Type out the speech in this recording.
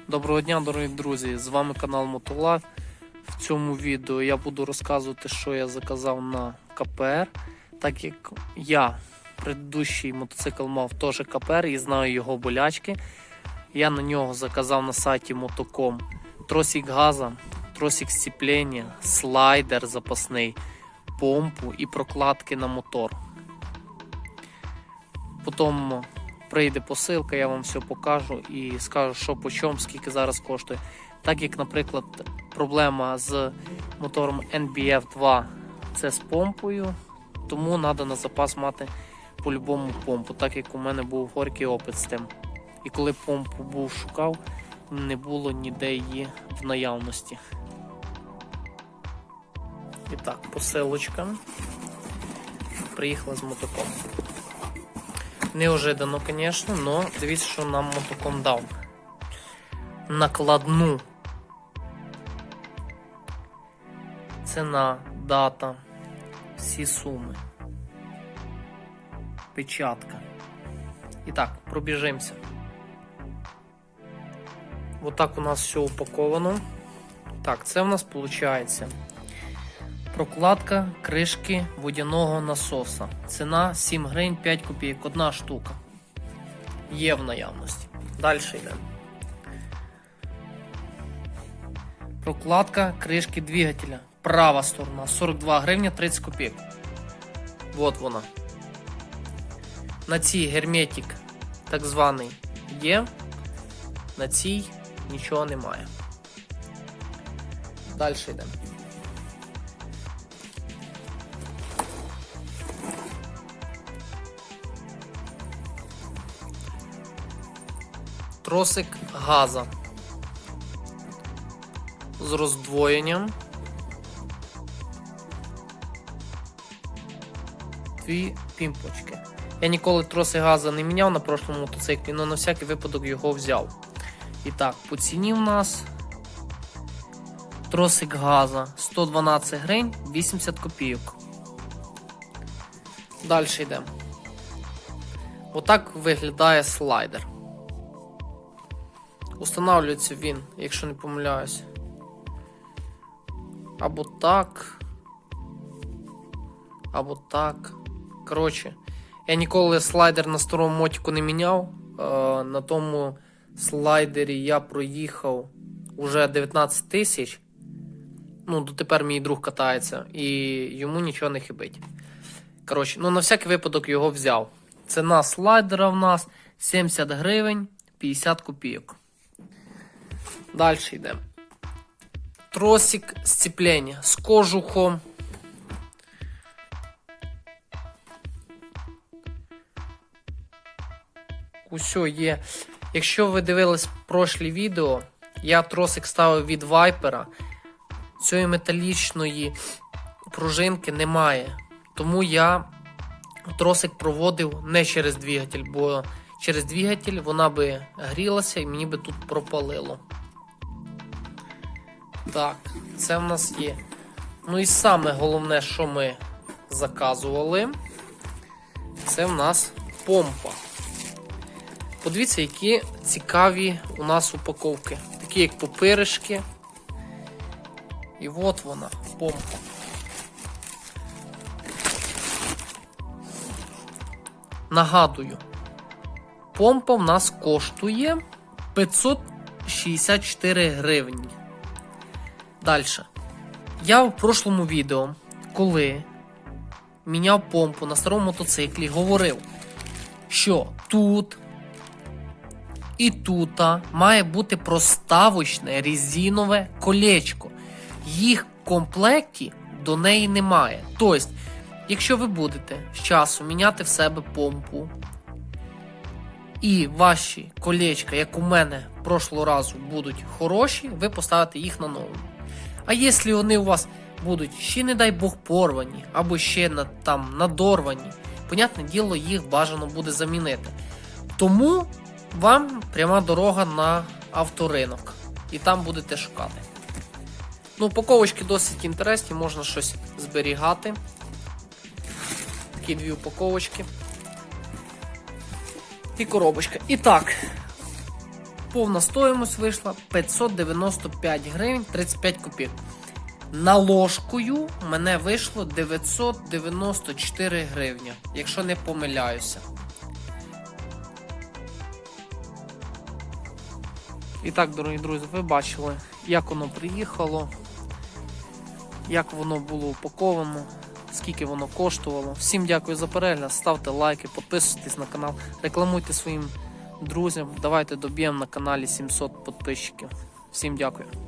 Доброго дня, дорогі друзі! З вами канал Мотолайф. В цьому відео я буду розказувати, що я заказав на КПР. Так як я предыдущий мотоцикл мав теж КПР і знаю його болячки, я на нього заказав на сайті Moto.com тросик газа, тросик сцеплення, слайдер запасний, помпу і прокладки на мотор. Потім прийде посилка, я вам все покажу і скажу, що по чому, скільки зараз коштує. Так як, наприклад, проблема з мотором NBF2 це з помпою, тому треба на запас мати по-любому помпу, так як у мене був горький опит з тим. І коли помпу був шукав, не було ніде її в наявності. І так, посилочка приїхала з Мотоком. Неожиданно, звісно, але дивіться, що нам Мотоком дав. Накладну. Ціна, дата, всі суми. Печатка. І так, пробіжимося. Отак у нас все упаковано. Так, це в нас виходить прокладка кришки водяного насоса. Ціна 7 гривень 5 копійок. Одна штука. Є в наявності. Далі йдемо. Прокладка кришки двигателя. Права сторона. 42 гривня 30 копійок. Вот вона. На цій герметик так званий є. На цій нічого немає. Далі йдемо. Тросик газа з роздвоєнням. Дві пімпочки. Я ніколи троси газа не міняв на прошлому мотоциклі, але на всякий випадок його взяв. І так, по ціні в нас тросик газа 112 гривень 80 копійок. Далі йдемо. Отак виглядає слайдер. Устанавлюється він, якщо не помиляюсь, або так, або так. Коротше, я ніколи слайдер на старому мотику не міняв. На тому слайдері я проїхав уже 19 тисяч. Ну, дотепер мій друг катається і йому нічого не хибить. Коротше, ну на всякий випадок його взяв. Ціна слайдера в нас 70 гривень 50 копійок. Далі йдемо. Тросик сцеплення з кожухом. Усьо є. Якщо ви дивились прошлі відео, я тросик ставив від вайпера. Цієї металічної пружинки немає. Тому я тросик проводив не через двигатель, бо через двигатель вона би грілася і мені би тут пропалило. Так, це в нас є. Ну і саме головне, що ми заказували, це в нас помпа. Подивіться, які цікаві у нас упаковки. Такі як пупиришки. І от вона, помпа. Нагадую, помпа в нас коштує 564 гривні. Далі. Я в прошлому відео, коли міняв помпу на старому мотоциклі, говорив, що тут і тут має бути проставочне резинове колечко. Їх в комплекті до неї немає. Тобто, якщо ви будете з часу міняти в себе помпу, і ваші колечка, як у мене прошлого разу, будуть хороші, ви поставите їх на нову. А якщо вони у вас будуть ще, не дай Бог, порвані, або ще надорвані, понятне діло, їх бажано буде замінити. Тому вам пряма дорога на авторинок. І там будете шукати. Ну, упаковочки досить інтересні, можна щось зберігати. Такі дві упаковочки. І коробочка. І так, повна стоїмость вийшла 595 гривень 35 копійок. Наложкою мене вийшло 994 гривні, якщо не помиляюся. І так, дорогі друзі, ви бачили, як воно приїхало, як воно було упаковано, скільки воно коштувало. Всім дякую за перегляд, ставте лайки, підписуйтесь на канал, рекламуйте своїм друзям, давайте доб'ємо на каналі 700 підписчиків. Всім дякую.